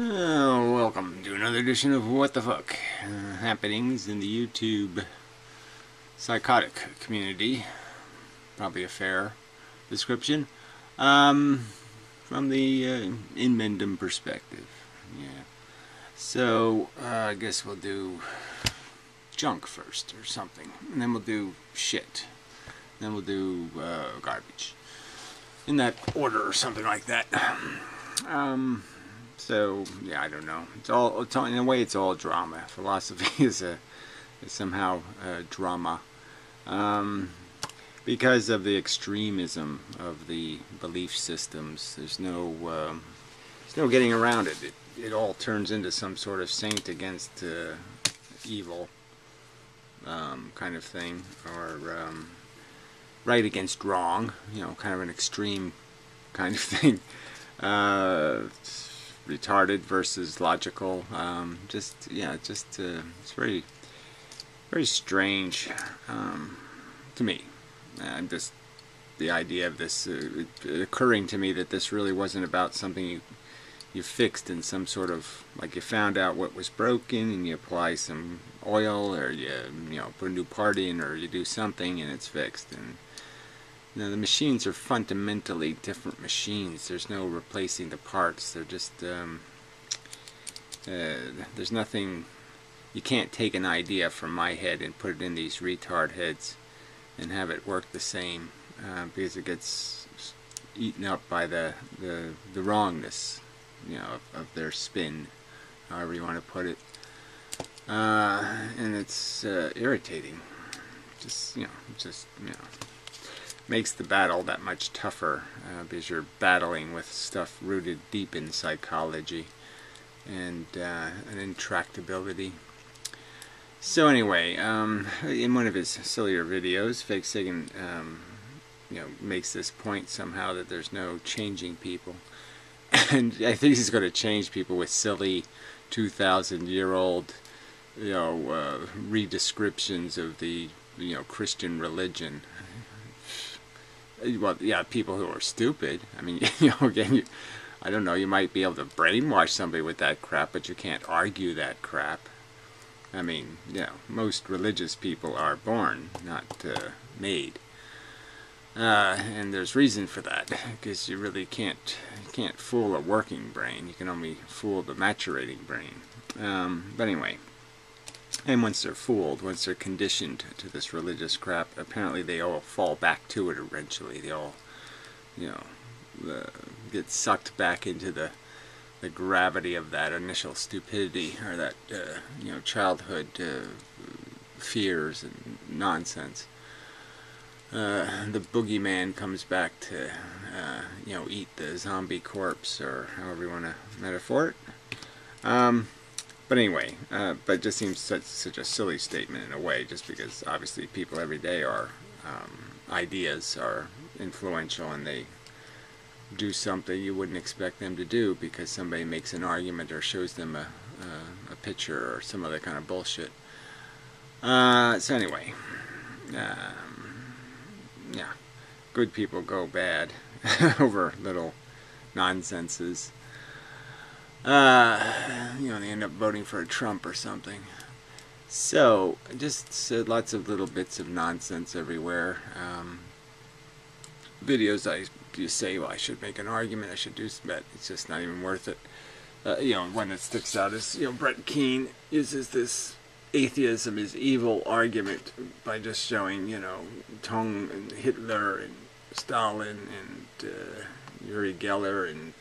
Oh, welcome to another edition of What the Fuck happenings in the YouTube psychotic community. Probably a fair description. From the inmendham perspective. Yeah. So, I guess we'll do junk first or something. And then we'll do shit. Then we'll do garbage. In that order or something like that. So yeah, I don't know. It's all in a way. It's all drama. Philosophy is somehow drama, because of the extremism of the belief systems. There's no getting around it. It all turns into some sort of saint against evil kind of thing, or right against wrong. You know, kind of an extreme kind of thing. Retarded versus logical. It's very, very strange to me. Just the idea of this occurring to me, that this really wasn't about something you fixed in some sort of, like, you found out what was broken and you apply some oil, or you put a new part in, or you do something and it's fixed. And the machines are fundamentally different machines. There's no replacing the parts. They're just there's nothing. You can't take an idea from my head and put it in these retard heads and have it work the same, because it gets eaten up by the wrongness, of their spin, however you want to put it, and it's irritating. Just makes the battle that much tougher, because you're battling with stuff rooted deep in psychology and an intractability. So anyway, in one of his sillier videos, Fake Sagan makes this point somehow that there's no changing people, and I think he's going to change people with silly 2,000-year-old redescriptions of the Christian religion. Well, yeah, people who are stupid. I mean, again, I don't know, you might be able to brainwash somebody with that crap, but you can't argue that crap. I mean, most religious people are born, not made. And there's reason for that, because you really can't fool a working brain. You can only fool the maturating brain. But anyway. And once they're fooled, once they're conditioned to this religious crap, apparently they all fall back to it eventually. They all, get sucked back into the gravity of that initial stupidity, or that, childhood fears and nonsense. The boogeyman comes back to, eat the zombie corpse, or however you want to metaphor it. But anyway, but it just seems such a silly statement in a way, just because obviously people every day are, ideas are influential, and they do something you wouldn't expect them to do because somebody makes an argument or shows them a picture or some other kind of bullshit. So anyway, yeah, good people go bad over little nonsenses. They end up voting for a Trump or something. So, just lots of little bits of nonsense everywhere. Videos you say, well, I should make an argument, I should do that. It's just not even worth it. One that sticks out is, Brett Keane uses this atheism is evil argument by just showing, Tong and Hitler and Stalin and Uri Geller and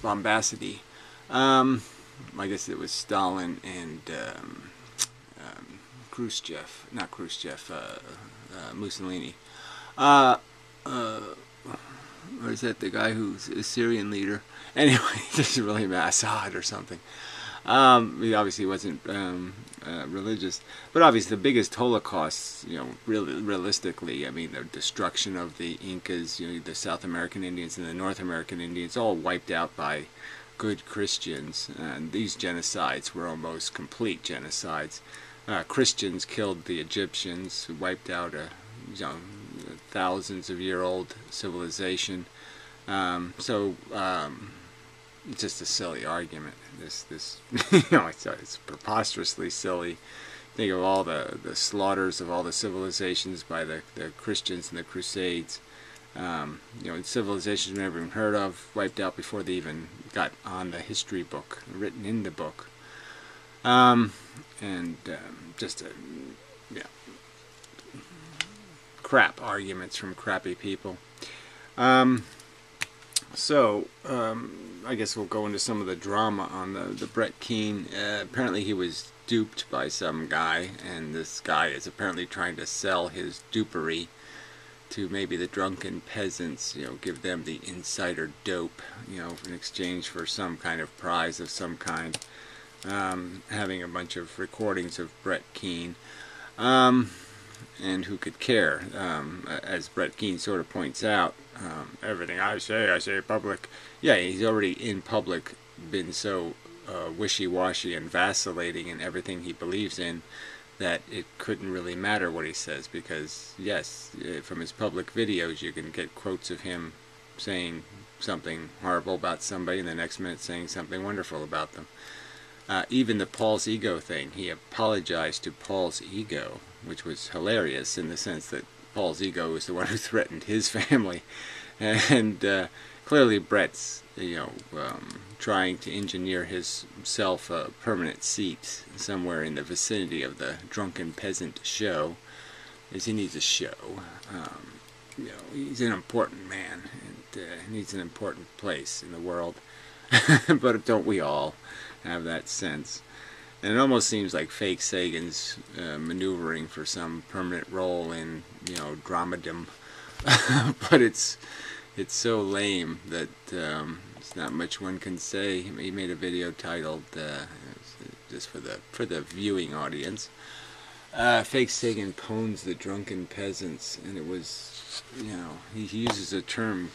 Bombacity. I guess it was Stalin and Khrushchev, not Khrushchev, Mussolini. Or is that the guy who's a Syrian leader? Anyway, this is really Assad or something. He obviously wasn't religious, but obviously the biggest holocausts, really realistically, I mean, the destruction of the Incas, the South American Indians and the North American Indians, all wiped out by good Christians. And these genocides were almost complete genocides. Christians killed the Egyptians, who wiped out a thousands of year old civilization. it's just a silly argument. This you know, it's preposterously silly. Think of all the slaughters of all the civilizations by the Christians and the Crusades. You know, civilizations never even heard of, wiped out before they even got on the history book, written in the book. Just yeah, crap arguments from crappy people. I guess we'll go into some of the drama on the Brett Keane. Apparently he was duped by some guy, and this guy is apparently trying to sell his dupery to maybe the drunken peasants, you know, give them the insider dope, you know, in exchange for some kind of prize of some kind. Having a bunch of recordings of Brett Keane. And who could care? As Brett Keane sort of points out, everything I say public. Yeah, he's already in public been so wishy-washy and vacillating in everything he believes in that it couldn't really matter what he says, because yes, from his public videos you can get quotes of him saying something horrible about somebody and the next minute saying something wonderful about them. Even the Paul's ego thing, he apologized to Paul's ego, which was hilarious in the sense that Paul's ego was the one who threatened his family. And clearly Brett's, you know, trying to engineer himself a permanent seat somewhere in the vicinity of the drunken peasant show, as he needs a show. You know, he's an important man, and needs an important place in the world. But don't we all have that sense? And it almost seems like fake Sagan's maneuvering for some permanent role in, you know, dramadom. But it's so lame that there's not much one can say. He made a video titled, just for the viewing audience, Fake Sagan pwns the drunken peasants, and it was, you know, he uses the term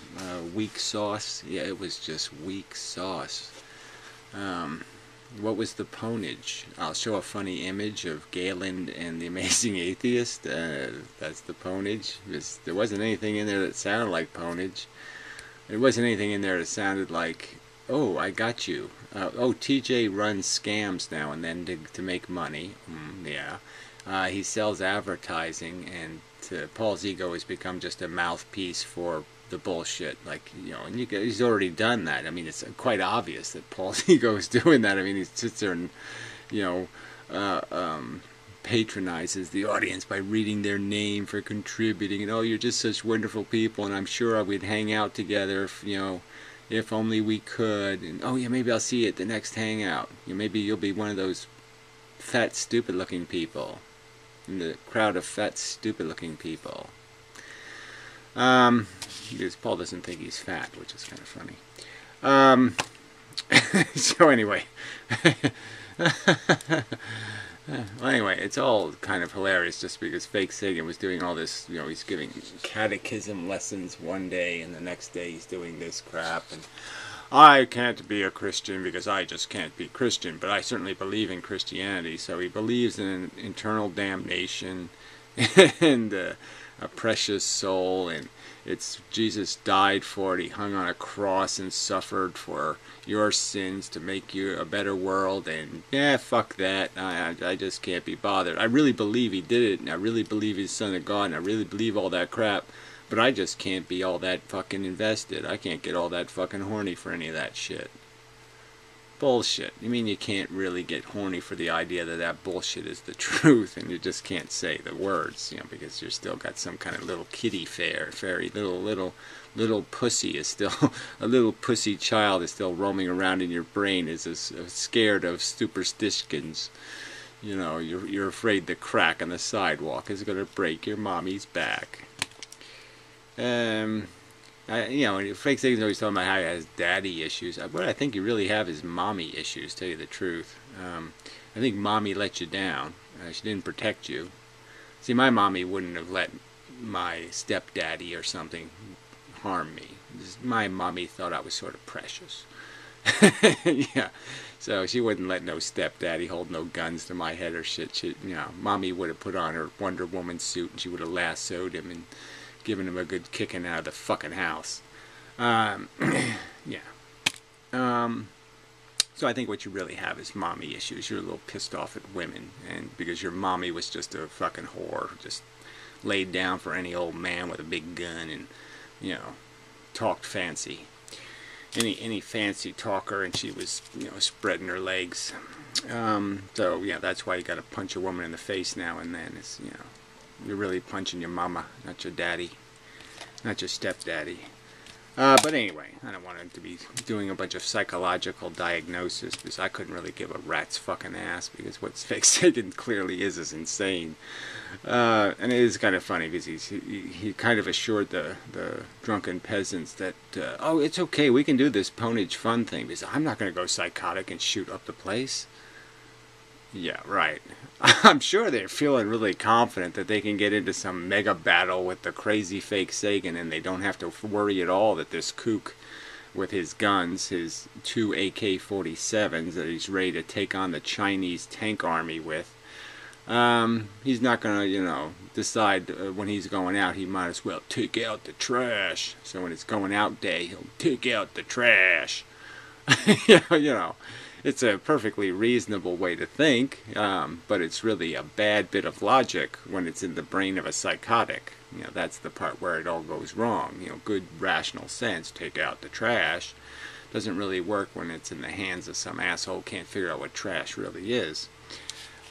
weak sauce. Yeah, it was just weak sauce. What was the pwnage? I'll show a funny image of Galen and the Amazing Atheist. That's the pwnage. There wasn't anything in there that sounded like pwnage. There wasn't anything in there that sounded like, oh, I got you. Oh, TJ runs scams now and then to make money. Yeah. He sells advertising, and Paul's ego has become just a mouthpiece for the bullshit, like, you know, and he's already done that. I mean, it's quite obvious that Paul's ego is doing that. I mean, he sits there and, you know, patronizes the audience by reading their name for contributing, and oh, you're just such wonderful people, and I'm sure we'd hang out together if, you know, if only we could, and oh yeah, maybe I'll see you at the next hangout. You know, maybe you'll be one of those fat, stupid-looking people in the crowd of fat, stupid-looking people. Because Paul doesn't think he's fat, which is kind of funny. So anyway, well, anyway, it's all kind of hilarious just because fake Sagan was doing all this, you know, he's giving catechism lessons one day and the next day he's doing this crap, and I can't be a Christian because I just can't be Christian, but I certainly believe in Christianity. So he believes in an eternal damnation and a precious soul, and it's Jesus died for it. He hung on a cross and suffered for your sins to make you a better world, and yeah, fuck that. I just can't be bothered. I really believe he did it, and I really believe he's Son of God, and I really believe all that crap, but I just can't be all that fucking invested. I can't get all that fucking horny for any of that shit. Bullshit. You mean you can't really get horny for the idea that that bullshit is the truth, and you just can't say the words, you know, because you're still got some kind of little kitty fairy, little pussy is still, a little pussy child is still roaming around in your brain, is scared of superstitions. You know, you're afraid the crack on the sidewalk is going to break your mommy's back. You know, fake Sagan's always talking about how he has daddy issues. What I think you really have is mommy issues, to tell you the truth. I think mommy let you down. She didn't protect you. See, my mommy wouldn't have let my stepdaddy or something harm me. My mommy thought I was sort of precious. Yeah, so she wouldn't let no stepdaddy hold no guns to my head or shit. She, you know, mommy would have put on her Wonder Woman suit and she would have lassoed him and given him a good kicking out of the fucking house. Yeah. So I think what you really have is mommy issues. You're a little pissed off at women, and because your mommy was just a fucking whore, just laid down for any old man with a big gun and, you know, talked fancy. Any fancy talker, and she was, you know, spreading her legs. So yeah, that's why you got to punch a woman in the face now and then. It's, you know, you're really punching your mama, not your daddy, not your stepdaddy. But anyway, I don't want to be doing a bunch of psychological diagnosis, because I couldn't really give a rat's fucking ass, because what fake Sagan clearly is insane. And it is kind of funny, because he kind of assured the drunken peasants that, oh, it's okay, we can do this ponage fun thing, because I'm not going to go psychotic and shoot up the place. Yeah, right. I'm sure they're feeling really confident that they can get into some mega battle with the crazy fake Sagan, and they don't have to worry at all that this kook with his guns, his 2 AK-47s that he's ready to take on the Chinese tank army with, he's not going to, you know, decide when he's going out, he might as well take out the trash. So when it's going out day, he'll take out the trash. You know. It's a perfectly reasonable way to think, but it's really a bad bit of logic when it's in the brain of a psychotic. You know, that's the part where it all goes wrong. You know, good rational sense, take out the trash, doesn't really work when it's in the hands of some asshole who can't figure out what trash really is.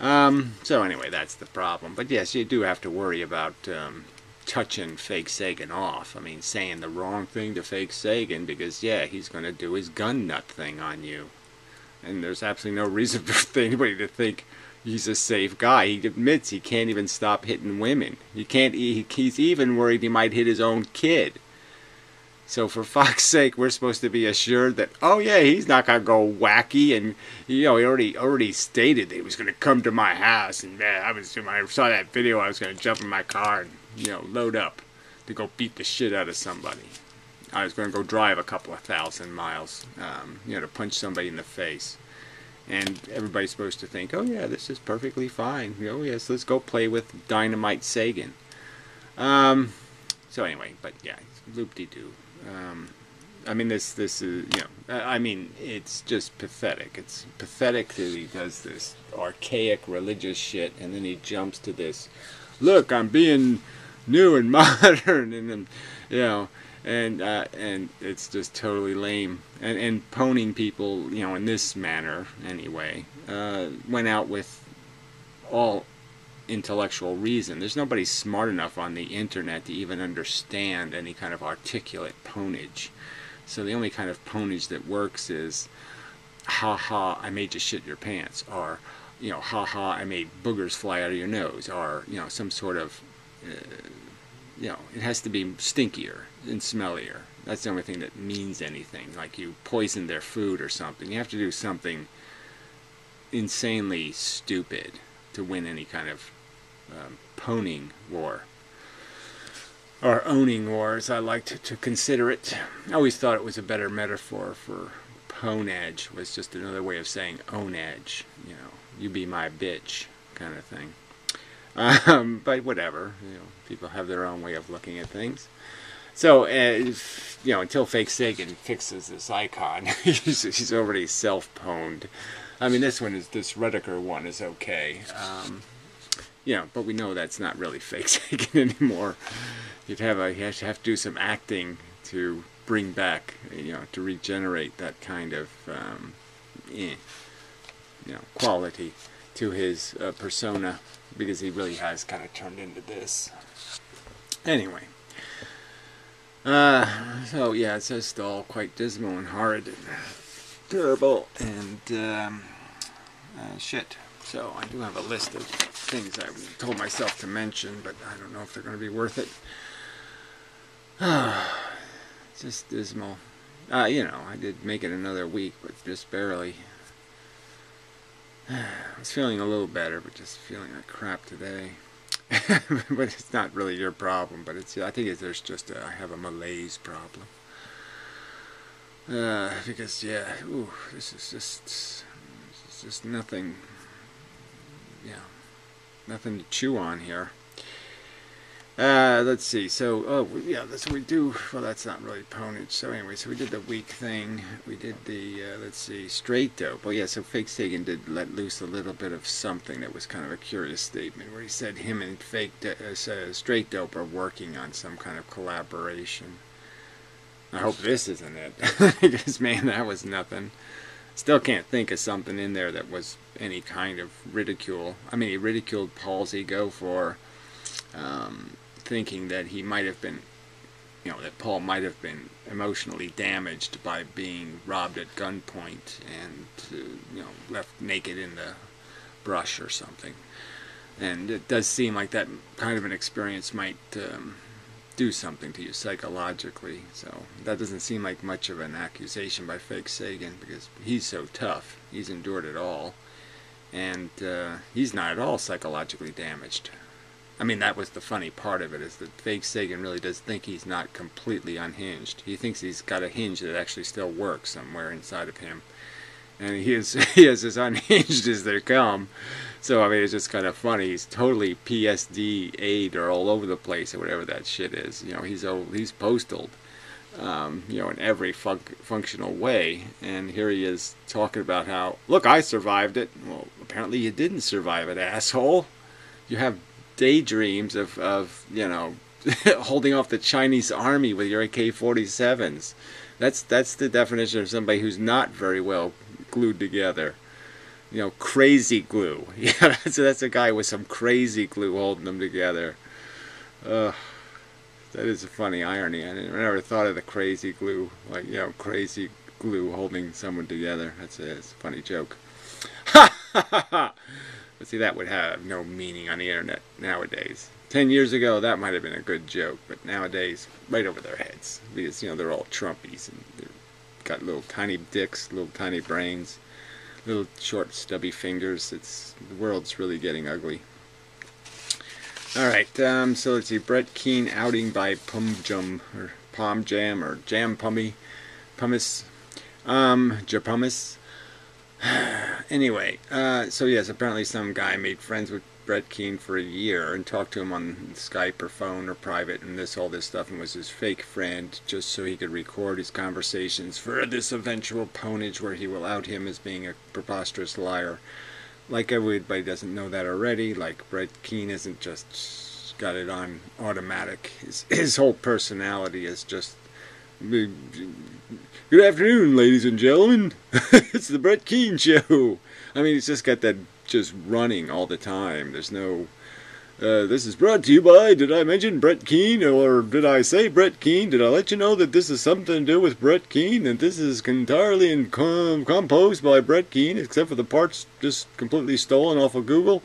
So anyway, that's the problem. But yes, you do have to worry about touching fake Sagan off. I mean, saying the wrong thing to fake Sagan, because yeah, he's going to do his gun nut thing on you. And there's absolutely no reason for anybody to think he's a safe guy. He admits he can't even stop hitting women. He's even worried he might hit his own kid. So for fuck's sake, we're supposed to be assured that, oh yeah, he's not going to go wacky. And, you know, he already stated that he was going to come to my house. And man, when I saw that video, I was going to jump in my car and, you know, load up to go beat the shit out of somebody. I was going to go drive a couple of 1,000 miles, you know, to punch somebody in the face. And everybody's supposed to think, oh yeah, this is perfectly fine. Oh yes, let's go play with Dynamite Sagan. So anyway, but yeah, loop-de-doo. I mean, this is, you know, I mean, it's just pathetic. It's pathetic that he does this archaic religious shit, and then he jumps to this, look, I'm being new and modern, and then, you know, and it's just totally lame. And poning people, you know, in this manner anyway, went out with all intellectual reason. There's nobody smart enough on the internet to even understand any kind of articulate ponage. So the only kind of ponage that works is, ha ha, I made you shit your pants, or, you know, ha ha, I made boogers fly out of your nose, or, you know, some sort of, you know, it has to be stinkier and smellier. That's the only thing that means anything. Like you poisoned their food or something. You have to do something insanely stupid to win any kind of poning war. Or owning war, as I like to consider it. I always thought it was a better metaphor for ponage, was just another way of saying ownage. You know, you be my bitch kind of thing. But whatever, you know, people have their own way of looking at things. So, you know, until fake Sagan fixes this icon, he's already self-pwned. I mean, this Redeker one is okay. You know, but we know that's not really fake Sagan anymore. You have to do some acting to bring back, you know, to regenerate that kind of, you know, quality to his persona, because he really has kind of turned into this. Anyway, so yeah, it's just all quite dismal and horrid and terrible and shit. So I do have a list of things I told myself to mention, but I don't know if they're going to be worth it. It's just dismal. You know, I did make it another week, but just barely. I was feeling a little better, but just feeling like crap today. But it's not really your problem, but it's, I think there's just I have a malaise problem. Because yeah, ooh, this is just nothing, yeah, nothing to chew on here. Let's see. So, oh yeah, that's what we do. Well, that's not really ponage. So anyway, so we did the week thing. We did the let's see, straight dope. Oh yeah, so Fake Sagan did let loose a little bit of something that was kind of a curious statement, where he said him and straight dope are working on some kind of collaboration. I hope this isn't it, because man, that was nothing. Still can't think of something in there that was any kind of ridicule. I mean, he ridiculed Paul's ego for thinking that he might have been, that Paul might have been emotionally damaged by being robbed at gunpoint and, left naked in the brush or something. And it does seem like that kind of an experience might do something to you psychologically. So that doesn't seem like much of an accusation by Fake Sagan, because he's so tough. He's endured it all. And he's not at all psychologically damaged. I mean, that was the funny part of it, is that Fake Sagan really does think he's not completely unhinged. He thinks he's got a hinge that actually still works somewhere inside of him. And he is as unhinged as they come. So, I mean, it's just kind of funny. He's totally PSD-A'd or all over the place or whatever that shit is. He's postal, in every functional way. And here he is talking about how, look, I survived it. Well, apparently you didn't survive it, asshole. You have daydreams of holding off the Chinese army with your AK-47s. That's the definition of somebody who's not very well glued together. Crazy glue. Yeah, that's a guy with some crazy glue holding them together. That is a funny irony. I never thought of the crazy glue, crazy glue holding someone together. It's a funny joke. Ha ha ha ha! But see, that would have no meaning on the internet nowadays. 10 years ago, that might have been a good joke, but nowadays, right over their heads. Because, they're all Trumpies, and they've got little tiny dicks, little tiny brains, little short stubby fingers. The world's really getting ugly. Alright, so let's see. Brett Keane outing by Pum Jam, or Palm Jam, or Jam Pumice, Japumice. Anyway, so yes, apparently some guy made friends with Brett Keane for a year and talked to him on Skype or phone or private and all this stuff, and was his fake friend just so he could record his conversations for this eventual ponage where he will out him as being a preposterous liar. Like everybody doesn't know that already. Like Brett Keane isn't just got it on automatic. His whole personality is just... Good afternoon, ladies and gentlemen. It's the Brett Keane Show. I mean, he's just got that just running all the time. There's no... this is brought to you by... Did I mention Brett Keane? Or did I say Brett Keane? Did I let you know that this is something to do with Brett Keane? And this is entirely composed by Brett Keane, except for the parts just completely stolen off of Google.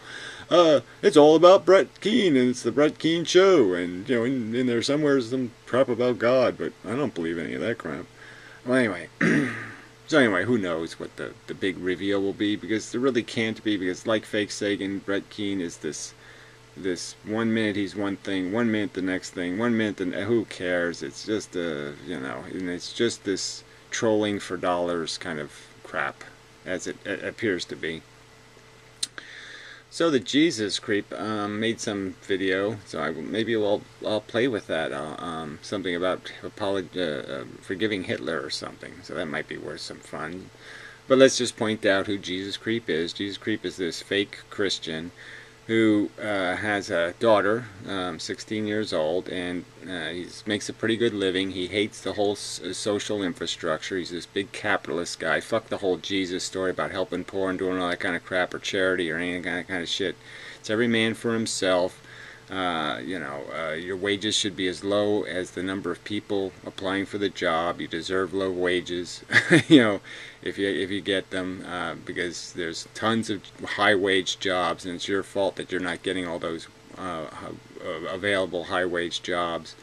It's all about Brett Keane, and it's the Brett Keane Show. And, in there somewhere is some crap about God, but I don't believe any of that crap. Well, anyway, so anyway, who knows what the big reveal will be, because there really can't be, because like Fake Sagan, Brett Keane is this 1 minute he's one thing, 1 minute the next thing, 1 minute who cares? It's just and it's just this trolling for dollars kind of crap, as it appears to be. So the Jesus Creep made some video, so maybe I'll play with that. Something about forgiving Hitler or something. So that might be worth some fun. But let's just point out who Jesus Creep is. Jesus Creep is this fake Christian who has a daughter, 16 years old, and he makes a pretty good living. He hates the whole social infrastructure. He's this big capitalist guy. Fuck the whole Jesus story about helping poor and doing all that kind of crap, or charity, or any kind of shit. It's every man for himself. Your wages should be as low as the number of people applying for the job. You deserve low wages, if you get them, because there's tons of high-wage jobs, and it's your fault that you're not getting all those available high-wage jobs.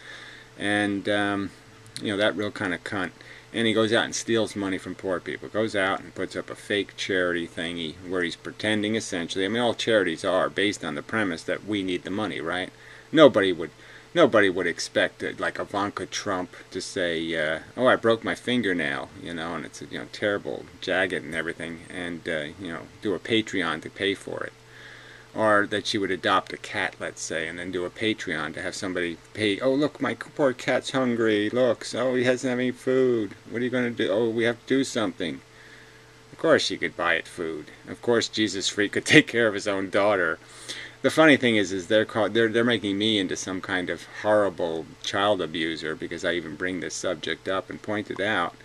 And that real kind of cunt. And he goes out and steals money from poor people. Goes out and puts up a fake charity thingy where he's pretending, essentially. I mean, all charities are based on the premise that we need the money, right? Nobody would expect like Ivanka Trump to say, "Oh, I broke my fingernail," and it's terrible, jagged and everything, and do a Patreon to pay for it. Or that she would adopt a cat, let's say, and then do a Patreon to have somebody pay. Oh, look, my poor cat's hungry. Look, oh, he doesn't have any food. What are you going to do? Oh, we have to do something. Of course she could buy it food. Of course Jesus Freak could take care of his own daughter. The funny thing is they're making me into some kind of horrible child abuser because I even bring this subject up and point it out.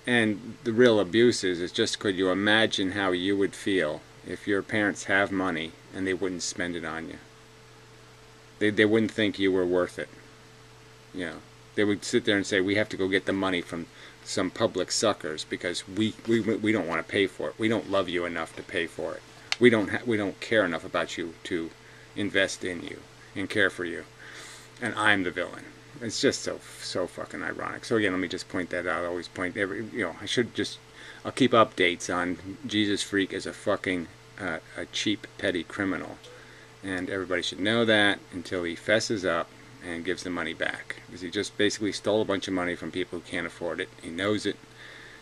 And the real abuse is just, could you imagine how you would feel if your parents have money and they wouldn't spend it on you? They wouldn't think you were worth it. You know, they would sit there and say, we have to go get the money from some public suckers because we don't want to pay for it. We don't love you enough to pay for it. We don't care enough about you to invest in you and care for you. And I'm the villain. It's just so fucking ironic. So again, let me just point that out. I always point I'll keep updates on Jesus Freak as a fucking a cheap petty criminal, and everybody should know that until he fesses up and gives the money back, because he just basically stole a bunch of money from people who can't afford it. He knows it.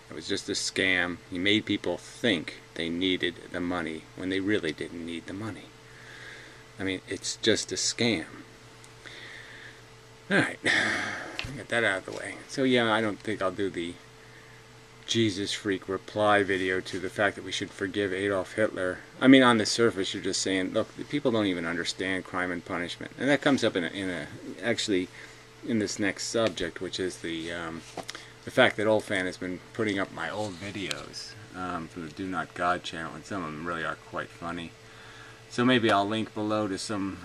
It was just a scam. He made people think they needed the money when they really didn't need the money. I mean, it's just a scam. Alright, get that out of the way. So yeah, I don't think I'll do the Jesus Freak reply video to the fact that we should forgive Adolf Hitler. I mean, on the surface, you're just saying, look, people don't even understand crime and punishment. And that comes up actually in this next subject, which is the fact that Olfan has been putting up my old videos from the Do Not God channel, and some of them really are quite funny. So maybe I'll link below to some,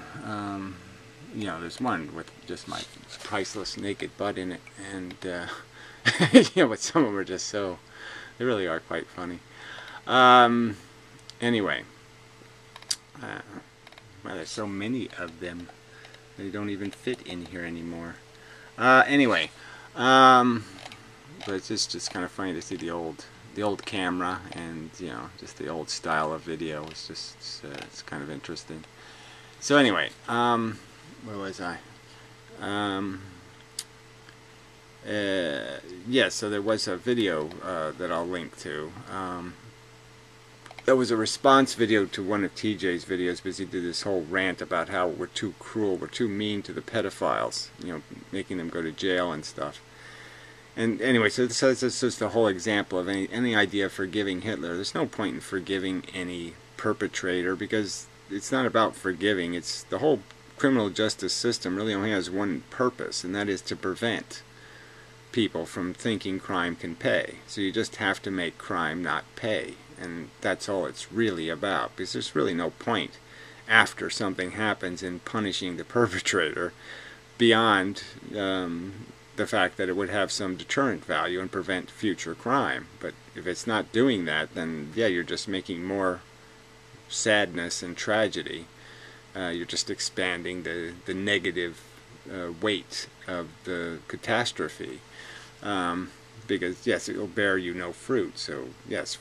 there's one with just my priceless naked butt in it, and but some of them are just they really are quite funny. Anyway, well, there's so many of them, they don't even fit in here anymore. Anyway, but it's just kind of funny to see the old camera, and just the old style of video. It's just it's kind of interesting. So anyway, where was I? Yeah, so there was a video that I'll link to. That was a response video to one of TJ's videos, because he did this whole rant about how we're too cruel, we're too mean to the pedophiles, making them go to jail and stuff. And anyway, so this is just the whole example of any idea of forgiving Hitler. There's no point in forgiving any perpetrator, because it's not about forgiving. It's the whole criminal justice system really only has one purpose, and that is to prevent people from thinking crime can pay. So you just have to make crime not pay, and that's all it's really about, because there's really no point after something happens in punishing the perpetrator beyond the fact that it would have some deterrent value and prevent future crime. But if it's not doing that, then yeah, you're just making more sadness and tragedy. You're just expanding the negative weight of the catastrophe, because yes, it will bear you no fruit. So yes,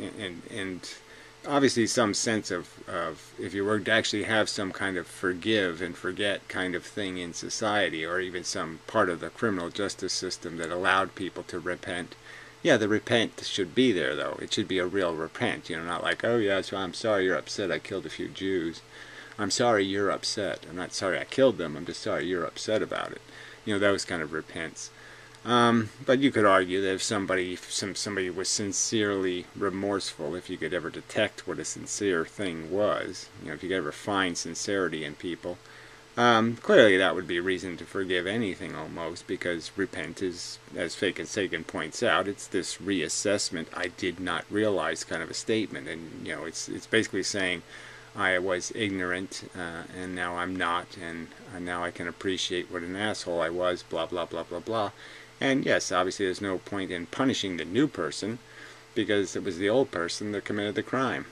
and obviously some sense of if you were to actually have some kind of forgive and forget kind of thing in society, or even some part of the criminal justice system that allowed people to repent. Yeah, the repent should be there, though. It should be a real repent, not like, oh yeah, so I'm sorry you're upset I killed a few Jews. I'm sorry you're upset. I'm not sorry I killed them. I'm just sorry you're upset about it. Those kind of repents. But you could argue that if somebody was sincerely remorseful, if you could ever detect what a sincere thing was, if you could ever find sincerity in people, clearly that would be a reason to forgive anything almost, because repent is, as Fake and Sagan points out, it's this reassessment, I did not realize kind of a statement, and it's basically saying, I was ignorant, and now I'm not, and now I can appreciate what an asshole I was, blah, blah, blah, blah, blah. And yes, obviously there's no point in punishing the new person, because it was the old person that committed the crime.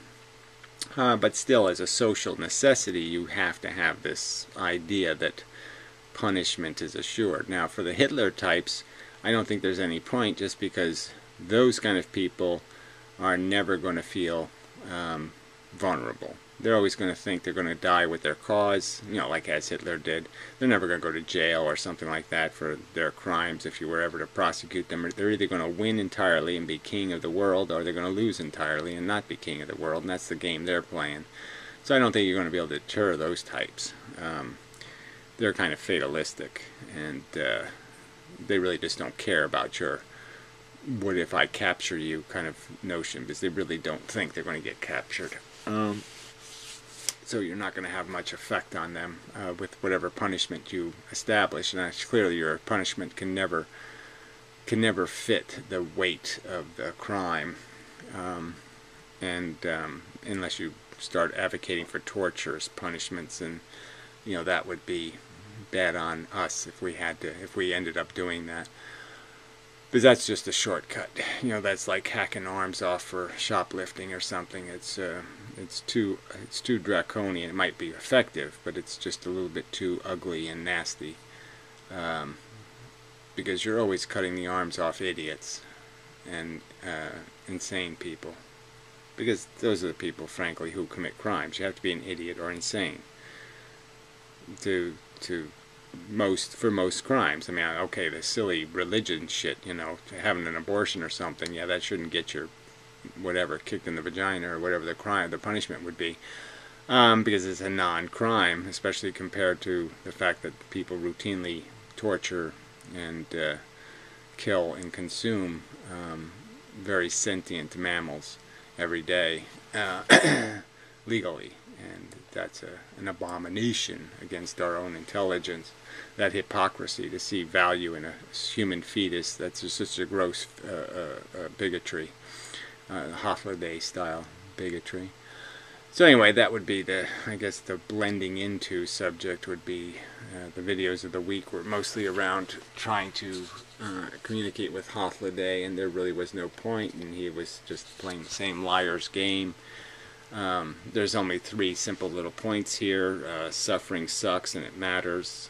But still, as a social necessity, you have to have this idea that punishment is assured. Now, for the Hitler types, I don't think there's any point, just because those kind of people are never going to feel vulnerable. They're always going to think they're going to die with their cause, like as Hitler did. They're never going to go to jail or something like that for their crimes if you were ever to prosecute them. They're either going to win entirely and be king of the world, or they're going to lose entirely and not be king of the world, and that's the game they're playing. So I don't think you're going to be able to deter those types. They're kind of fatalistic, and they really just don't care about your "what if I capture you" kind of notion, because they really don't think they're going to get captured. So you're not going to have much effect on them with whatever punishment you establish, and that's clearly your punishment can never fit the weight of the crime, unless you start advocating for torture as punishments, and that would be bad on us if we ended up doing that. But that's just a shortcut. That's like hacking arms off for shoplifting or something. It's too draconian. It might be effective, but it's just a little bit too ugly and nasty. Because you're always cutting the arms off idiots and insane people. Because those are the people, frankly, who commit crimes. You have to be an idiot or insane for most crimes. I mean, okay, the silly religion shit, having an abortion or something, yeah, that shouldn't get your whatever kicked in the vagina or whatever the punishment would be, because it's a non-crime, especially compared to the fact that people routinely torture and kill and consume very sentient mammals every day legally, and that's an abomination against our own intelligence. That hypocrisy, to see value in a human fetus, that's just such a gross bigotry, Hofladay style bigotry. So anyway, that would be I guess the blending into subject would be the videos of the week were mostly around trying to communicate with Hofladay, and there really was no point, and he was just playing the same liar's game. There's only 3 simple little points here. Suffering sucks and it matters.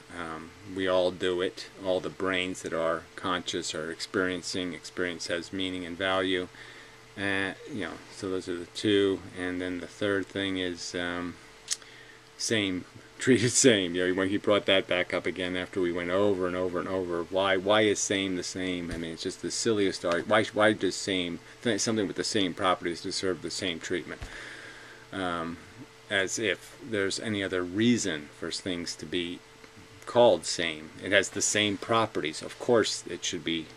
We all do it. All the brains that are conscious are experiencing. Experience has meaning and value. So those are the 2. And then the third thing is same, treated same. When he brought that back up again after we went over and over and over. Why is same the same? I mean, it's just the silliest argument. Why does something with the same properties deserve the same treatment? As if there's any other reason for things to be called same. It has the same properties. Of course it should be.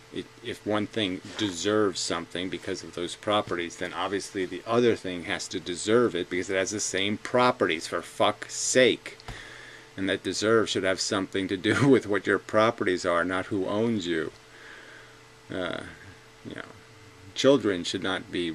If one thing deserves something because of those properties, then obviously the other thing has to deserve it because it has the same properties, for fuck's sake. And that deserve should have something to do with what your properties are, not who owns you. Children should not be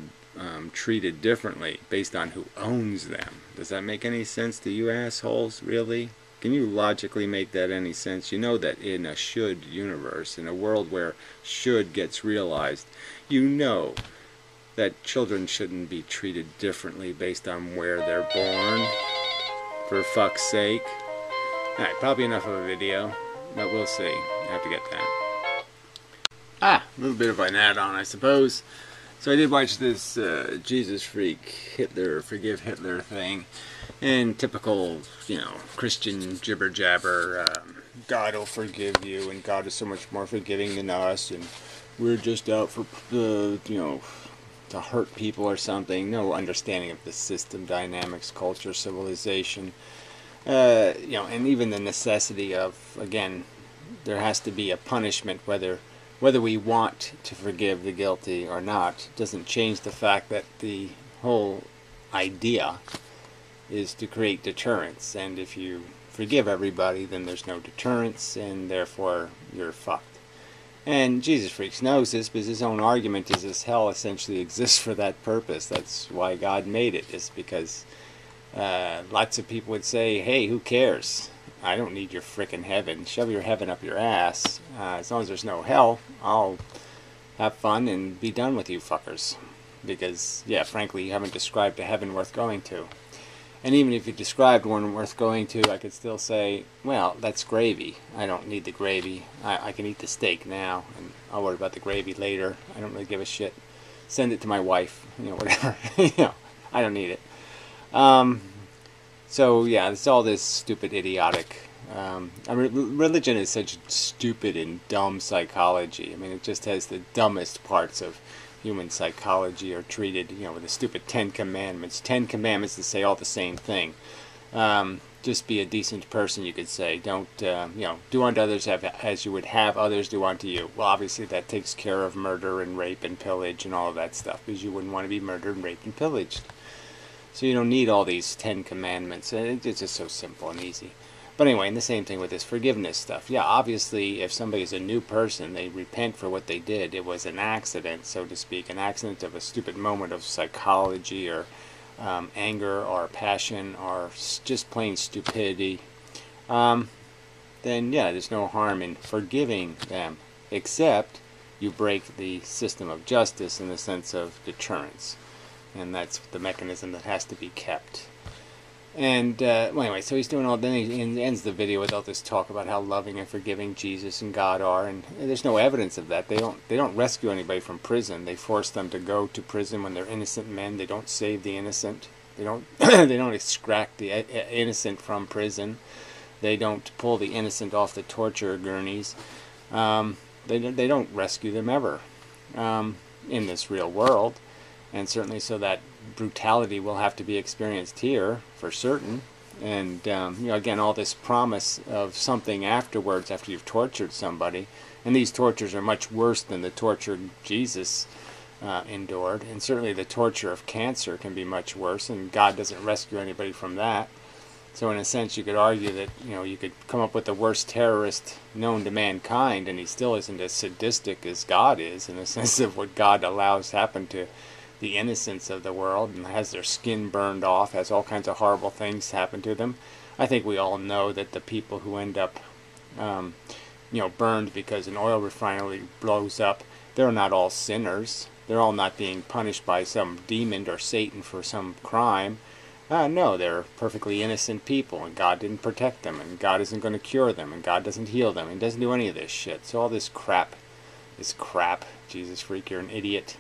treated differently based on who owns them. Does that make any sense to you assholes? Really? Can you logically make that any sense? You know that in a should universe, in a world where should gets realized, you know that children shouldn't be treated differently based on where they're born. For fuck's sake. Alright, probably enough of a video, but we'll see. I have to get that. A little bit of an add-on, I suppose. So I did watch this Jesus Freak Hitler, Forgive Hitler thing, and typical, Christian jibber-jabber, God will forgive you, and God is so much more forgiving than us, and we're just out for, to hurt people or something. No understanding of the system, dynamics, culture, civilization, and even the necessity of, again, there has to be a punishment, whether we want to forgive the guilty or not. Doesn't change the fact that the whole idea is to create deterrence, and if you forgive everybody, then there's no deterrence, and therefore you're fucked. And Jesus Freaks knows this, because his own argument is this hell essentially exists for that purpose. That's why God made it, is because lots of people would say, hey, who cares? I don't need your frickin' heaven. Shove your heaven up your ass. As long as there's no hell, I'll have fun and be done with you fuckers. Because, yeah, frankly, you haven't described a heaven worth going to. And even if you described one worth going to, I could still say, well, that's gravy. I don't need the gravy. I can eat the steak now, and I'll worry about the gravy later. I don't really give a shit. Send it to my wife, whatever. I don't need it. So yeah, it's all this stupid, idiotic. Religion is such stupid and dumb psychology. I mean, it just has the dumbest parts of, human psychology are treated, you know, with the stupid 10 Commandments. 10 Commandments that say all the same thing. Just be a decent person, you could say. Don't, you know, do unto others as you would have others do unto you. Well, obviously that takes care of murder and rape and pillage and all of that stuff, because you wouldn't want to be murdered and raped and pillaged. So you don't need all these 10 Commandments. It's just so simple and easy. But anyway, and the same thing with this forgiveness stuff. Yeah, obviously, if somebody's a new person, they repent for what they did. It was an accident, so to speak, an accident of a stupid moment of psychology or anger or passion or just plain stupidity. Then, yeah, there's no harm in forgiving them, except you break the system of justice in the sense of deterrence. And that's the mechanism that has to be kept. And well, anyway, so he's doing all. Then he ends the video with all this talk about how loving and forgiving Jesus and God are, and there's no evidence of that. They don't rescue anybody from prison. They force them to go to prison when they're innocent men. They don't save the innocent. They don't they don't extract the innocent from prison. They don't pull the innocent off the torture gurneys. They don't rescue them ever in this real world. And certainly so that brutality will have to be experienced here for certain. And you know, again, all this promise of something afterwards after you've tortured somebody, and these tortures are much worse than the torture Jesus endured, and certainly the torture of cancer can be much worse, and God doesn't rescue anybody from that. So in a sense, you could argue that, you know, you could come up with the worst terrorist known to mankind, and he still isn't as sadistic as God is, in the sense of what God allows happen to the innocents of the world, and has their skin burned off, has all kinds of horrible things happen to them. I think we all know that the people who end up, you know, burned because an oil refinery blows up, they're not all sinners. They're all not being punished by some demon or Satan for some crime. No, they're perfectly innocent people, and God didn't protect them, and God isn't going to cure them, and God doesn't heal them, and doesn't do any of this shit. So all this crap, Jesus freak, you're an idiot.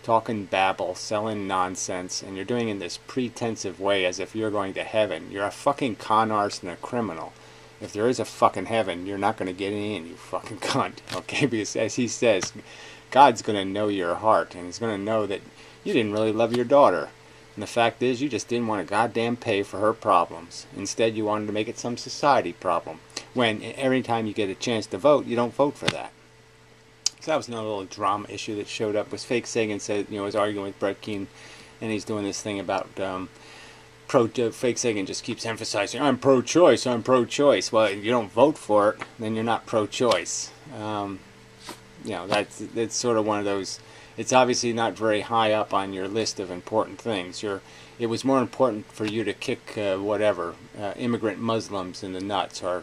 Talking babble, selling nonsense, and you're doing it in this pretensive way as if you're going to heaven. You're a fucking con artist and a criminal. If there is a fucking heaven, you're not going to get in, you fucking cunt. Okay, because as he says, God's going to know your heart, and he's going to know that you didn't really love your daughter. And the fact is, you just didn't want to goddamn pay for her problems. Instead, you wanted to make it some society problem. When every time you get a chance to vote, you don't vote for that. So that was another little drama issue that showed up. Was Fake Sagan said, you know, was arguing with Brett Keane, and he's doing this thing about Fake Sagan just keeps emphasizing, I'm pro-choice, I'm pro-choice. Well, if you don't vote for it, then you're not pro-choice. You know, that's sort of one of those. It's obviously not very high up on your list of important things. It was more important for you to kick immigrant Muslims in the nuts, or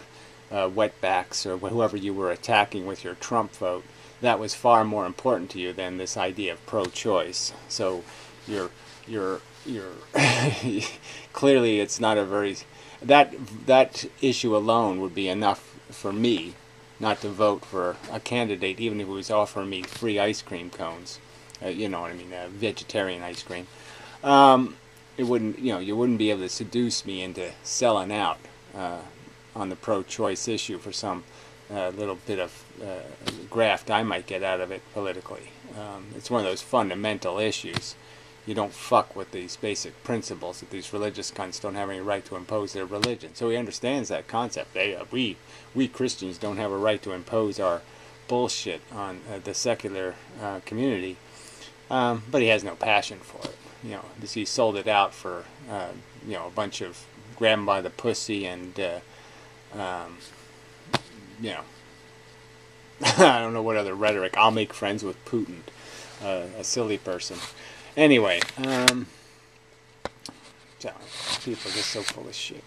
wetbacks, or whoever you were attacking with your Trump vote. That was far more important to you than this idea of pro-choice. So you're clearly it's not a very that issue alone would be enough for me not to vote for a candidate, even if it was offering me free ice cream cones. You know what I mean, vegetarian ice cream. It wouldn't, you know, you wouldn't be able to seduce me into selling out on the pro-choice issue for some little bit of graft I might get out of it politically. It's one of those fundamental issues. You don't fuck with these basic principles that these religious cunts don't have any right to impose their religion. So he understands that concept. We Christians don't have a right to impose our bullshit on the secular community, but he has no passion for it. You know, he sold it out for you know, a bunch of grab 'em by the pussy and you know, I don't know what other rhetoric. I'll make friends with Putin, a silly person. Anyway, so people are just so full of shit.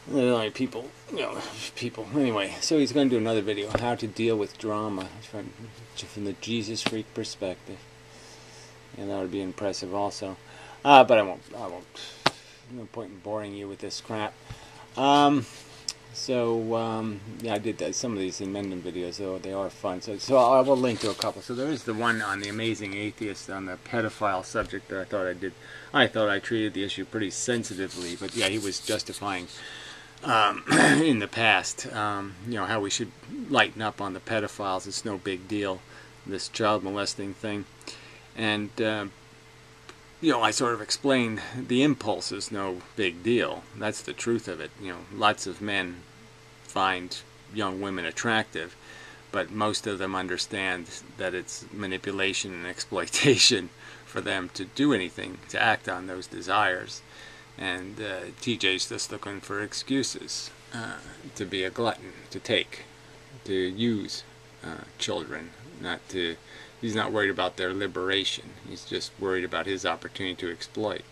Like people, you know, people. Anyway, so he's going to do another video, how to deal with drama from the Jesus freak perspective, and that would be impressive also. But I won't. No point in boring you with this crap. Yeah, I did some of these inmendham videos, though they are fun. So I will link to a couple. So there is the one on the Amazing Atheist on the pedophile subject that I thought I did. I thought I treated the issue pretty sensitively, but yeah, he was justifying in the past, you know, how we should lighten up on the pedophiles. It's no big deal. this child molesting thing. And you know, I sort of explained the impulse is no big deal. That's the truth of it. You know, lots of men find young women attractive, but most of them understand that it's manipulation and exploitation for them to do anything, to act on those desires. And TJ's just looking for excuses to be a glutton, to use children, he's not worried about their liberation. He's just worried about his opportunity to exploit.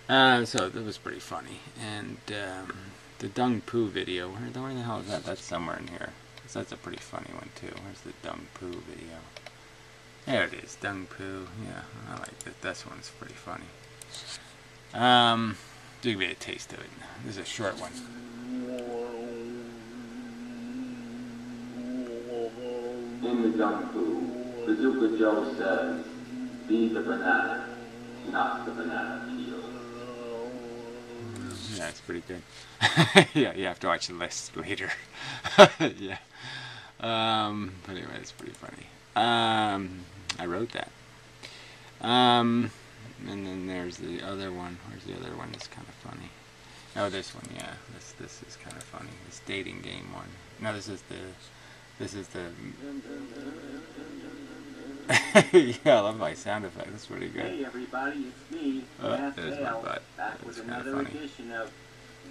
So that was pretty funny. And the dung poo video, where the hell is that? That's somewhere in here. That's a pretty funny one too. Where's the dung poo video? There it is, dung poo. Yeah, I like that. This one's pretty funny. To give you a taste of it. This is a short one. In the dung poo, Bazooka Joe says, "Be the banana, not the banana peel." Yeah, it's pretty good. Yeah, you have to watch the list later. Yeah. But anyway, it's pretty funny. I wrote that. And then there's the other one. Where's the other one that's kind of funny? Oh, this one, yeah. This is kind of funny. This dating game one. No, this is the yeah, I love my sound effect. That's pretty good. Hey everybody, it's me, there's my butt. back with another edition of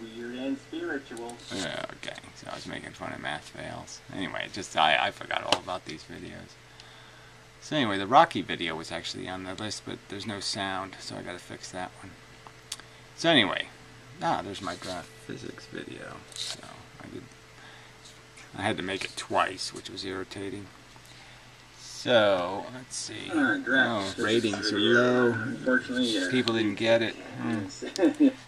Weird and Spiritual. Yeah, okay. So I was making fun of math fails. Anyway, I forgot all about these videos. So anyway, the Rocky video was actually on the list, but there's no sound, so I gotta fix that one. So anyway, there's my graph physics video. So I had to make it twice, which was irritating. So, let's see. Ratings are low. People didn't get it.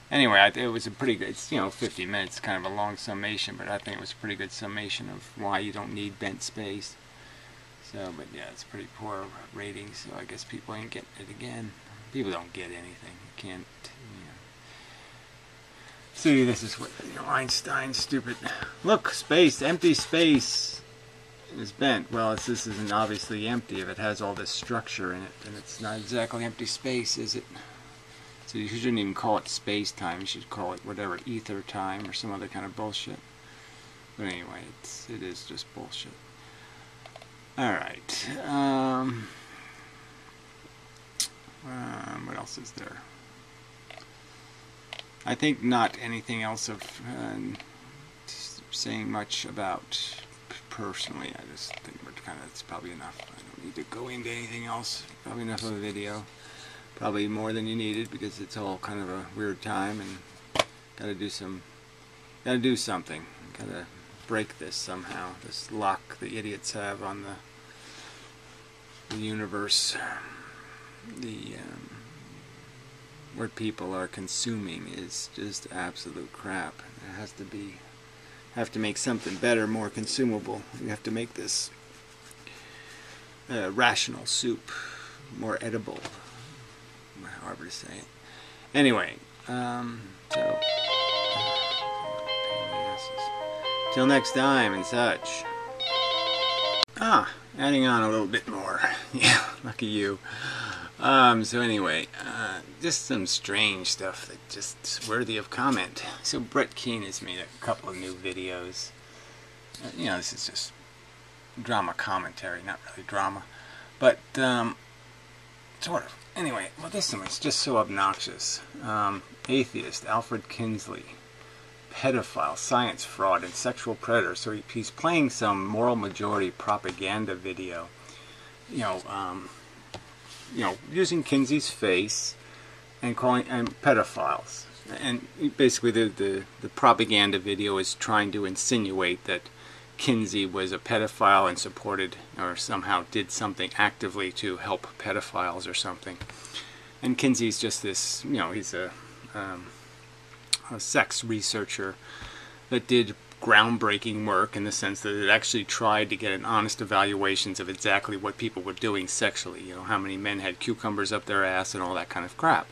Anyway, it was a pretty good, it's, 50 minutes, kind of a long summation, but I think it was a pretty good summation of why you don't need bent space. So, but yeah, it's pretty poor ratings, so I guess people ain't getting it again. People don't get anything. You can't, See, this is what, Einstein's stupid. Look, space, empty space is bent. Well, this isn't obviously empty if it has all this structure in it, and it's not exactly empty space, is it? So you shouldn't even call it space-time. You should call it whatever, ether time or some other kind of bullshit. But anyway, it is just bullshit. Alright. What else is there? I think not anything else of saying much about personally. I just think it's probably enough. I don't need to go into anything else. Probably enough of a video. Probably more than you needed because it's all kind of a weird time and gotta do something. Gotta break this somehow. This lock the idiots have on the universe. What people are consuming is just absolute crap. It have to make something better, more consumable. We have to make this rational soup more edible, however to say it. Anyway, so till next time and such. Adding on a little bit more. Yeah, lucky you. So anyway, just some strange stuff that just worthy of comment. So Brett Keane has made a couple of new videos. This is just drama commentary, not really drama, but sort of. Anyway, well, this one is just so obnoxious. Atheist Alfred Kinsley, pedophile, science fraud, and sexual predator. So he's playing some moral majority propaganda video. Using Kinsey's face and calling pedophiles. And basically the propaganda video is trying to insinuate that Kinsey was a pedophile and supported or somehow did something actively to help pedophiles or something. And Kinsey's just this, he's a sex researcher that did groundbreaking work in the sense that it actually tried to get an honest evaluations of exactly what people were doing sexually. How many men had cucumbers up their ass and all that kind of crap.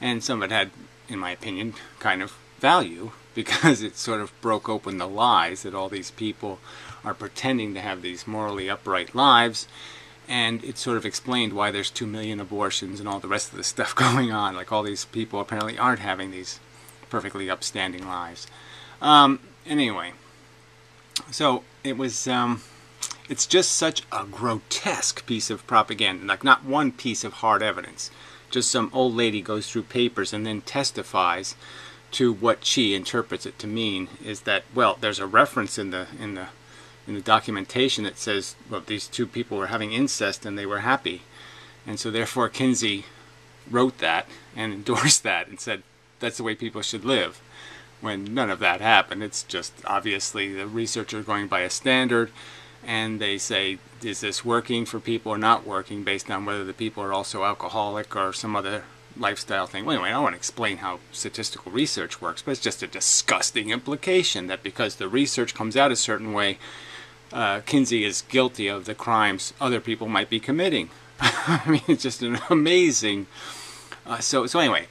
And some of it had, in my opinion, kind of value because it sort of broke open the lies that all these people are pretending to have these morally upright lives And it sort of explained why there's 2 million abortions and all the rest of the stuff going on. Like, all these people apparently aren't having these perfectly upstanding lives. Anyway, so it was, it's just such a grotesque piece of propaganda. Like, not one piece of hard evidence. Just some old lady goes through papers and then testifies to what she interprets it to mean, is that, well, there's a reference in the documentation that says, well, these two people were having incest and they were happy, and so therefore Kinsey wrote that and endorsed that and said that's the way people should live, when none of that happened. It's just obviously the researchers going by a standard, and they say, is this working for people or not working, based on whether the people are also alcoholic or some other lifestyle thing. Well, anyway, I don't want to explain how statistical research works, but it's just a disgusting implication that because the research comes out a certain way, Kinsey is guilty of the crimes other people might be committing. I mean, it's just an amazing... So anyway,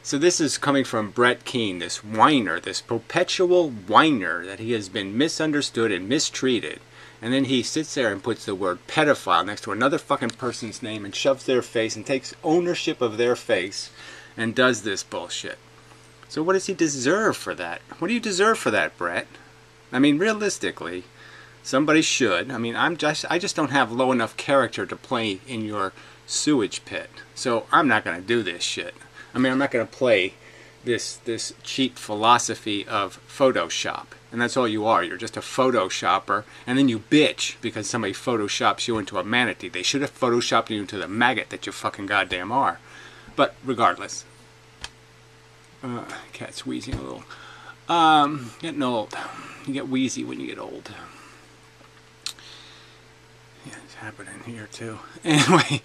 so this is coming from Brett Keane, this whiner, this perpetual whiner, that he has been misunderstood and mistreated. And then he sits there and puts the word pedophile next to another fucking person's name and shoves their face and takes ownership of their face and does this bullshit. So what does he deserve for that? What do you deserve for that, Brett? I mean, realistically, somebody should. I mean, I just don't have low enough character to play in your sewage pit. So I'm not going to do this shit. I mean, I'm not going to play this cheap philosophy of Photoshop. And that's all you are. You're just a Photoshopper. And then you bitch because somebody Photoshops you into a manatee. They should have Photoshopped you into the maggot that you fucking goddamn are. But regardless. Cat's wheezing a little. Getting old. You get wheezy when you get old. Yeah, it's happening here too. Anyway,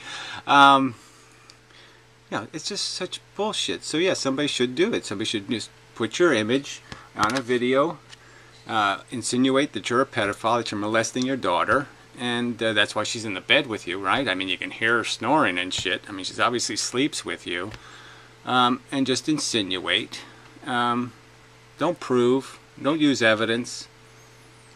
yeah, it's just such bullshit. So yeah, somebody should do it. Somebody should just put your image on a video, insinuate that you're a pedophile, that you're molesting your daughter, and that's why she's in the bed with you, right? I mean, you can hear her snoring and shit. I mean, she obviously sleeps with you. And just insinuate. Don't prove. Don't use evidence.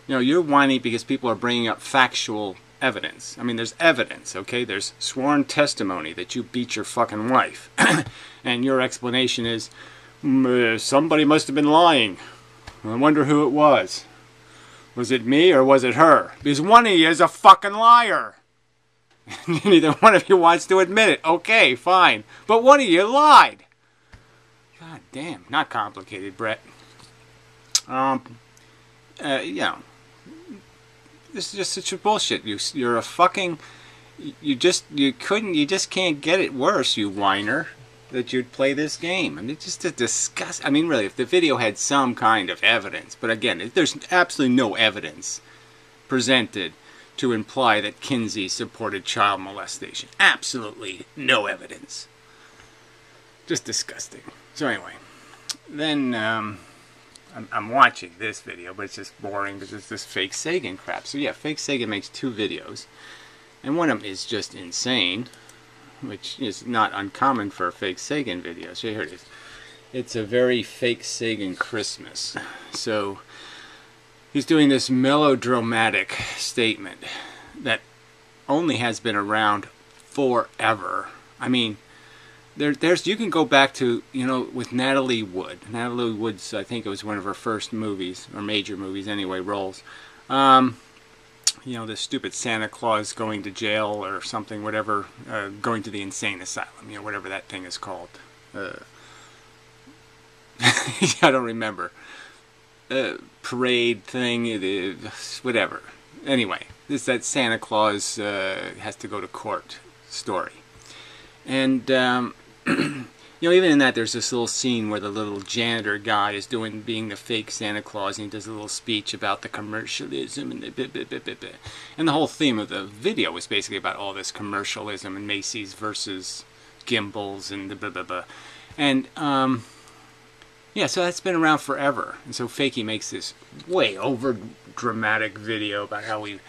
You know, you're whining because people are bringing up factual evidence. I mean, there's evidence, okay? There's sworn testimony that you beat your fucking wife. And your explanation is, somebody must have been lying. I wonder who it was. Was it me or was it her? Because one of you is a fucking liar. Neither one of you wants to admit it. Okay, fine. But one of you lied. God damn. Not complicated, Brett. You know, this is just such a bullshit. You're a fucking... You just can't get it worse, you whiner, that you'd play this game. I mean, it's just a disgust. I mean, really, if the video had some kind of evidence, but again, there's absolutely no evidence presented to imply that Kinsey supported child molestation. Absolutely no evidence. Just disgusting. So anyway, then I'm watching this video, but it's just boring because it's this fake Sagan crap. So yeah, fake Sagan makes 2 videos, and one of them is just insane, which is not uncommon for a fake Sagan video. So here it is. It's a very fake Sagan Christmas. So he's doing this melodramatic statement that only has been around forever. I mean, you can go back to, you know, with Natalie Wood. Natalie Wood's, I think it was one of her first movies, or major movies anyway, roles. You know, this stupid Santa Claus going to jail or something, whatever, going to the insane asylum, you know, whatever that thing is called. I don't remember. Parade thing, whatever. Anyway, that Santa Claus has to go to court story. And, you know, even in that, there's this little scene where the little janitor guy is being the fake Santa Claus, and he does a little speech about the commercialism and the blah, blah, blah, blah, blah. And the whole theme of the video was basically about all this commercialism and Macy's versus Gimbals and the blah, blah, blah. And, yeah, so that's been around forever. And so Fakey makes this way over dramatic video about how we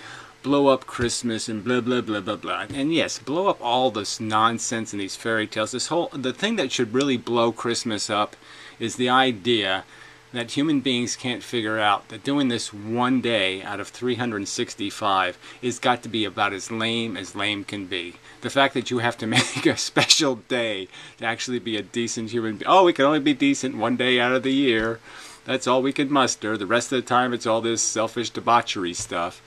blow up Christmas and blah, blah, blah, blah, blah. And yes, blow up all this nonsense and these fairy tales. The thing that should really blow Christmas up is the idea that human beings can't figure out that doing this one day out of 365 is got to be about as lame can be. The fact that you have to make a special day to actually be a decent human being. Oh, we can only be decent one day out of the year. That's all we can muster. The rest of the time it's all this selfish debauchery stuff.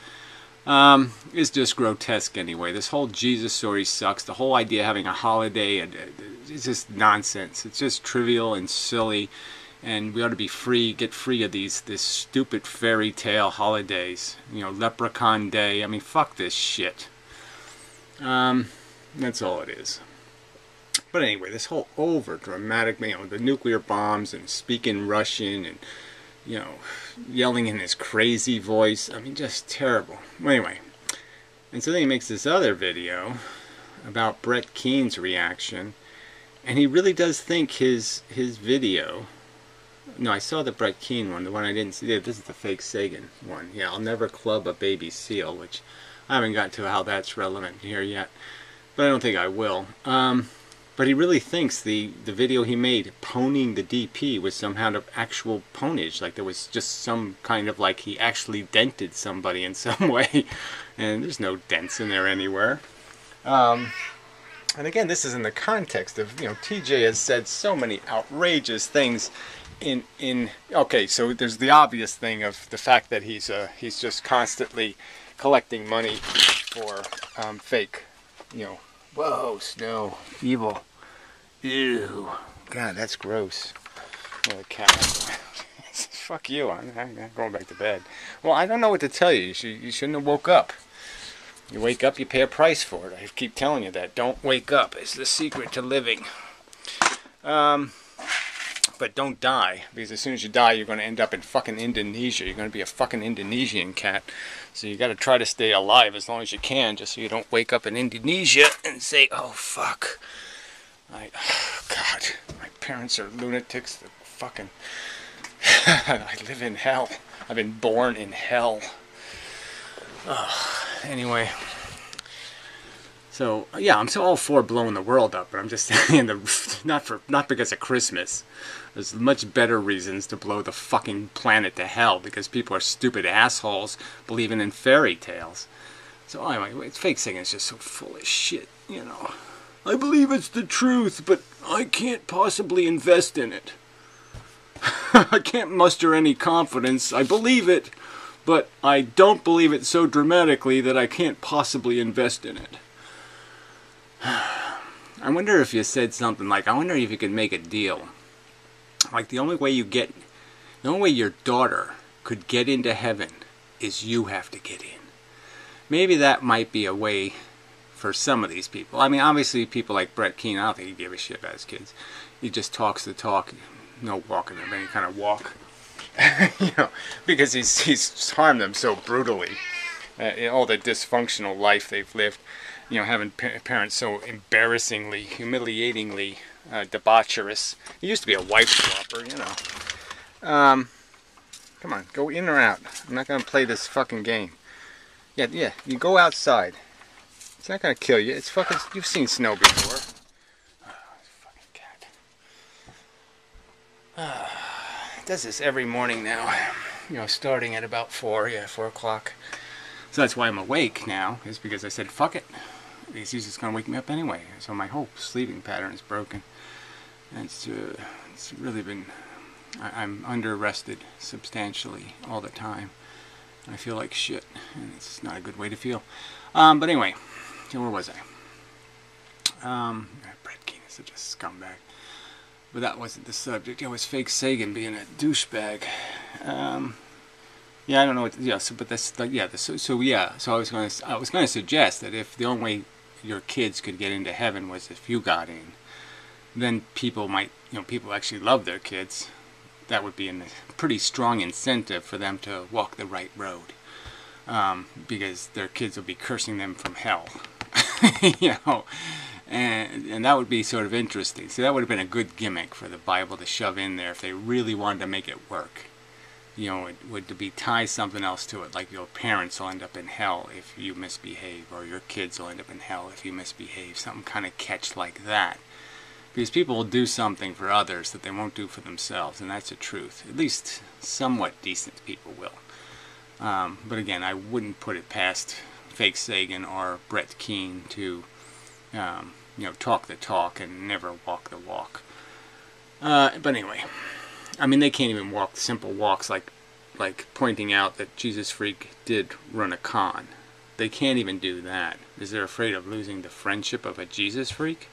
It's just grotesque anyway. This whole Jesus story sucks. The whole idea of having a holiday, it's just nonsense. It's just trivial and silly. And we ought to be free, get free of this stupid fairy tale holidays. You know, Leprechaun Day. I mean, fuck this shit. That's all it is. But anyway, this whole over-dramatic, you know, the nuclear bombs and speaking Russian and, you know, yelling in his crazy voice. I mean, just terrible. Anyway, and so then he makes this other video about Brett Keene's reaction. And he really does think his video... No, I saw the Brett Keane one, the one I didn't see. This is the fake Sagan one. Yeah, I'll never club a baby seal, which I haven't got to how that's relevant here yet. But I don't think I will. But he really thinks the video he made poning the DP was some kind of actual ponage. Like there was just some kind of like he actually dented somebody in some way. And there's no dents in there anywhere. And again, this is in the context of, you know, TJ has said so many outrageous things okay, so there's the obvious thing of the fact that he's just constantly collecting money for fake, you know. Whoa, snow, evil, ew, God, that's gross. What a cat. Fuck you, I'm going back to bed. Well, I don't know what to tell you. You shouldn't have woke up. You wake up, you pay a price for it. I keep telling you that. Don't wake up. It's the secret to living. But don't die, because as soon as you die, you're going to end up in fucking Indonesia. You're going to be a fucking Indonesian cat. So you got to try to stay alive as long as you can, just so you don't wake up in Indonesia and say, oh, fuck. Oh, God, my parents are lunatics. They're fucking... I live in hell. I've been born in hell. Anyway... So yeah, I'm so all for blowing the world up, but I'm just saying not because of Christmas. There's much better reasons to blow the fucking planet to hell, because people are stupid assholes believing in fairy tales. So anyway, fake singing is just so full of shit, you know. I believe it's the truth, but I can't possibly invest in it. I can't muster any confidence. I believe it, but I don't believe it so dramatically that I can't possibly invest in it. I wonder if you said something like, I wonder if you could make a deal. Like the only way your daughter could get into heaven is you have to get in. Maybe that might be a way for some of these people. I mean, obviously people like Brett Keane, I don't think he gave a shit about his kids. He just talks the talk, no walking of any kind of walk. You know, because he's harmed them so brutally. All the dysfunctional life they've lived. You know, having parents so embarrassingly, humiliatingly debaucherous. He used to be a wife swapper, you know. Come on, go in or out. I'm not going to play this fucking game. Yeah, you go outside. It's not going to kill you. It's fucking, you've seen snow before. Oh, fucking cat. It does this every morning now. You know, starting at about 4 o'clock. So that's why I'm awake now, is because I said, fuck it. He's just going to wake me up anyway. So my whole sleeping pattern is broken. And it's really been... I'm under-rested substantially all the time. I feel like shit. And it's not a good way to feel. But anyway, where was I? Brett Keane is such a scumbag. But that wasn't the subject. It was fake Sagan being a douchebag. Yeah, I don't know what. Yeah, so but that's like yeah. So I was going to suggest that if the only way your kids could get into heaven was if you got in, then people might, you know, people actually love their kids. That would be a pretty strong incentive for them to walk the right road, because their kids will be cursing them from hell, you know, and that would be sort of interesting. So that would have been a good gimmick for the Bible to shove in there if they really wanted to make it work. You know, it would be tie something else to it, like your parents will end up in hell if you misbehave, or your kids will end up in hell if you misbehave, some kind of catch like that. Because people will do something for others that they won't do for themselves, and that's the truth. At least somewhat decent people will. But again, I wouldn't put it past Fake Sagan or Brett Keane to, talk the talk and never walk the walk. But anyway, I mean, they can't even walk simple walks like pointing out that Jesus Freak did run a con. They can't even do that because they're afraid of losing the friendship of a Jesus Freak.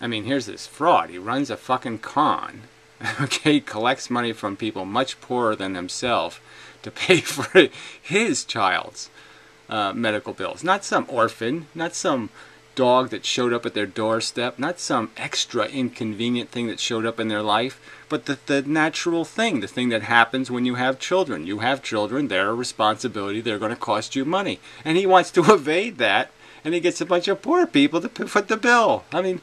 I mean, here's this fraud. He runs a fucking con. Okay, he collects money from people much poorer than himself to pay for his child's medical bills. Not some orphan, not some dog that showed up at their doorstep, not some extra inconvenient thing that showed up in their life, but the natural thing, the thing that happens when you have children. You have children, they're a responsibility, they're going to cost you money. And he wants to evade that, and he gets a bunch of poor people to foot the bill. I mean,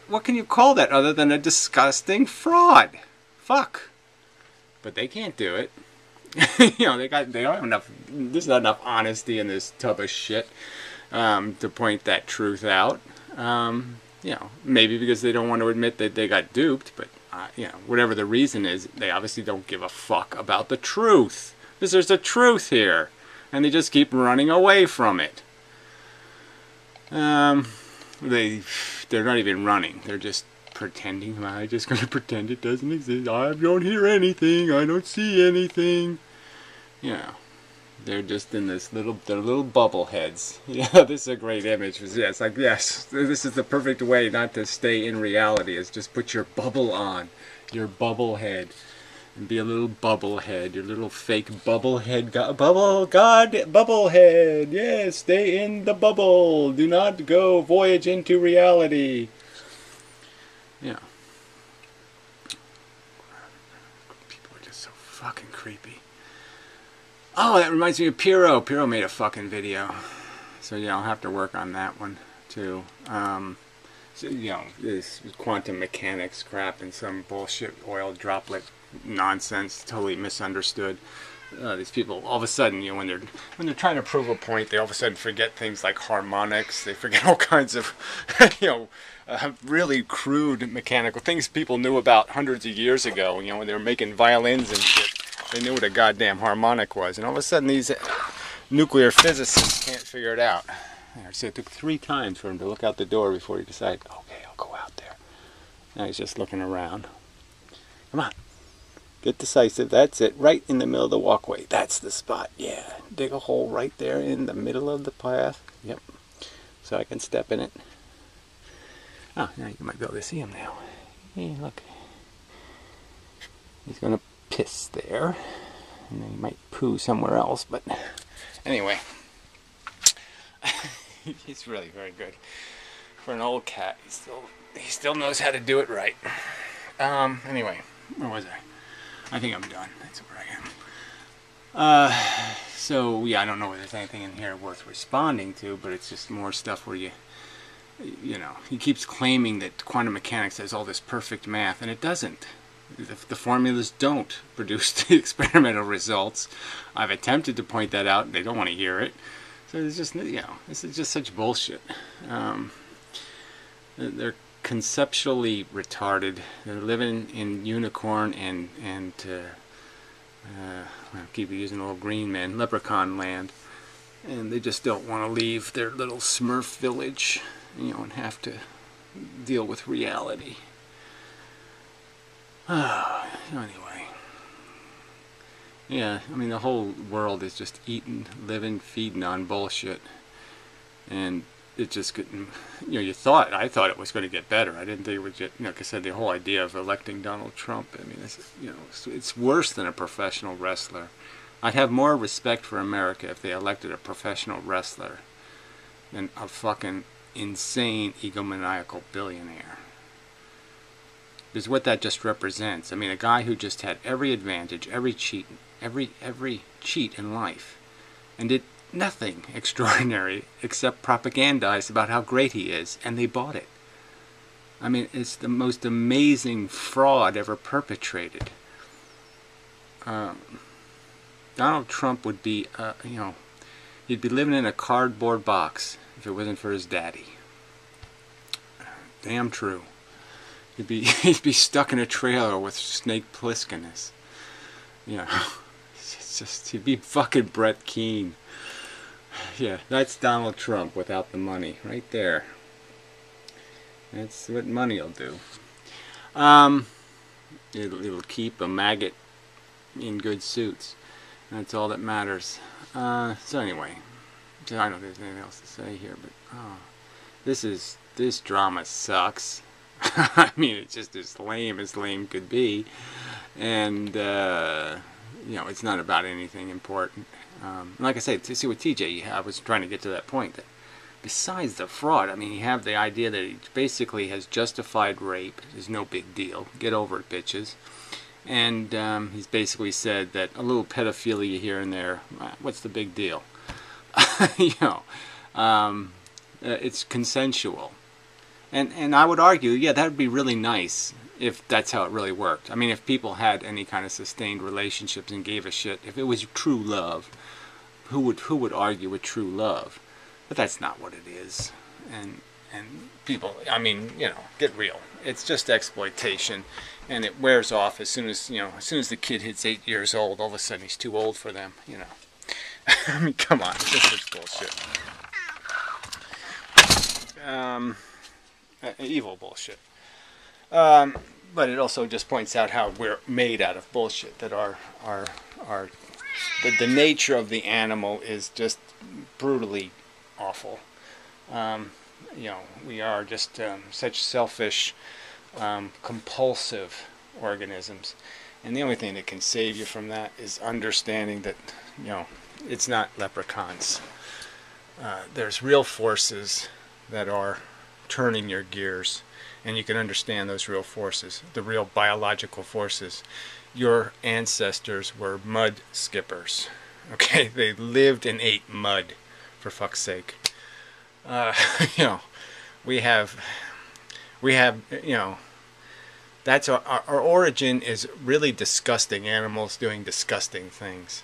what can you call that other than a disgusting fraud? Fuck. But they can't do it. They don't have enough. There's not enough honesty in this tub of shit to point that truth out. Maybe because they don't want to admit that they got duped, but whatever the reason is, they obviously don't give a fuck about the truth. Because there's a truth here, and they just keep running away from it. They're not even running. They're just pretending. I'm just going to pretend it doesn't exist. I don't hear anything. I don't see anything. They're just in they're little bubble heads. Yeah, this is a great image. Yeah, it's like, yes, this is the perfect way not to stay in reality, is just put your bubble on, your bubble head, and be a little bubble head, your little fake bubble head, bubble head. Yes, stay in the bubble. Do not go voyage into reality. Yeah. People are just so fucking creepy. Oh, that reminds me of Piro. Piro made a fucking video. So yeah, I'll have to work on that one too. This quantum mechanics crap and some bullshit oil droplet nonsense, totally misunderstood. These people, all of a sudden, when they're trying to prove a point, they all of a sudden forget things like harmonics. They forget all kinds of, really crude mechanical things people knew about hundreds of years ago. When they were making violins and shit, they knew what a goddamn harmonic was. And all of a sudden, these nuclear physicists can't figure it out. So it took 3 times for him to look out the door before he decided, okay, I'll go out there. Now he's just looking around. Come on. Get decisive. That's it. Right in the middle of the walkway. That's the spot. Yeah. Dig a hole right there in the middle of the path. Yep. So I can step in it. Oh, now you might be able to see him now. Hey, look. He's going to piss there. And then he might poo somewhere else. But anyway. He's really very good. For an old cat, he still knows how to do it right. Anyway, where was I? I think I'm done. That's where I am. So yeah, I don't know if there's anything in here worth responding to, but it's just more stuff where he keeps claiming that quantum mechanics has all this perfect math, and it doesn't. The formulas don't produce the experimental results. I've attempted to point that out, and they don't want to hear it. So it's just, this is just such bullshit. They're conceptually retarded. They're living in unicorn and I keep using the little green man, leprechaun land, and they just don't want to leave their little Smurf village, and have to deal with reality. Anyway, yeah, I mean, the whole world is just eating, living, feeding on bullshit, and it just couldn't, I thought it was going to get better. I didn't think it would get, like I said, the whole idea of electing Donald Trump, I mean, it's worse than a professional wrestler. I'd have more respect for America if they elected a professional wrestler than a fucking insane egomaniacal billionaire. Because what that just represents, I mean, a guy who just had every advantage, every cheat in life, and did nothing extraordinary except propagandize about how great he is, and they bought it. I mean, it's the most amazing fraud ever perpetrated. Donald Trump would be, he'd be living in a cardboard box if it wasn't for his daddy. Damn true. he'd be stuck in a trailer with Snake Plisskenus. You know, it's just, he'd be fucking Brett Keane. Yeah, that's Donald Trump without the money, right there. That's what money will do. It'll keep a maggot in good suits. That's all that matters. So anyway, I don't know if there's anything else to say here, but this drama sucks. I mean, it's just as lame could be, and you know, it's not about anything important. Like I said, to see with TJ, I was trying to get to that point that besides the fraud, I mean, you have the idea that he basically has justified rape. Is no big deal. Get over it, bitches. And he's basically said that a little pedophilia here and there, what's the big deal? You know, it's consensual. And I would argue, yeah, that would be really nice if that's how it really worked. I mean, if people had any kind of sustained relationships and gave a shit, if it was true love, who would argue with true love? But that's not what it is. And people, I mean, you know, get real. It's just exploitation, and it wears off as soon as, you know, as soon as the kid hits 8 years old. All of a sudden, he's too old for them. You know, I mean, come on, this is bullshit. Evil bullshit. But it also just points out how we're made out of bullshit. That the nature of the animal is just brutally awful. You know, we are just such selfish, compulsive organisms, and the only thing that can save you from that is understanding that, you know, it's not leprechauns. There's real forces that are turning your gears, and you can understand those real forces, the real biological forces. Your ancestors were mud skippers. Okay, they lived and ate mud, for fuck's sake. You know, we have, you know, that's our origin is really disgusting animals doing disgusting things.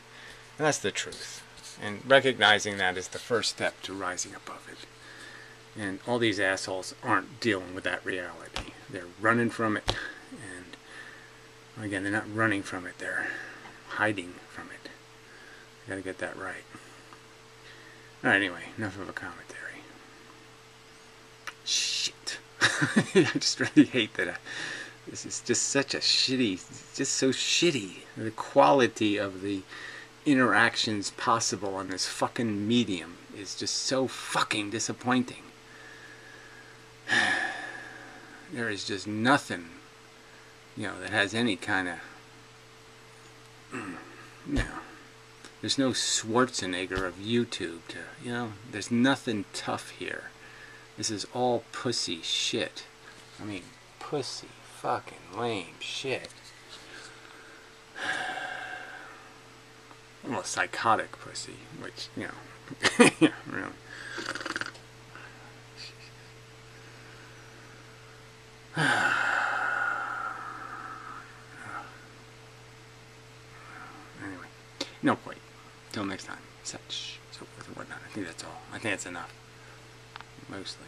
And that's the truth. And recognizing that is the first step to rising above it. And all these assholes aren't dealing with that reality. They're running from it. And again, they're not running from it. They're hiding from it. You gotta get that right. Alright, anyway, enough of a commentary. Shit. I just really hate that. This is just such a shitty, just so shitty. The quality of the interactions possible on this fucking medium is just so fucking disappointing. There is just nothing, you know, that has any kind of, you know, there's no Schwarzenegger of YouTube to, you know, there's nothing tough here. This is all pussy shit. I mean, pussy fucking lame shit. Well, psychotic pussy, which, you know, yeah, really. Anyway, no point. Till next time. Such, so forth and whatnot. I think that's all. I think that's enough. Mostly.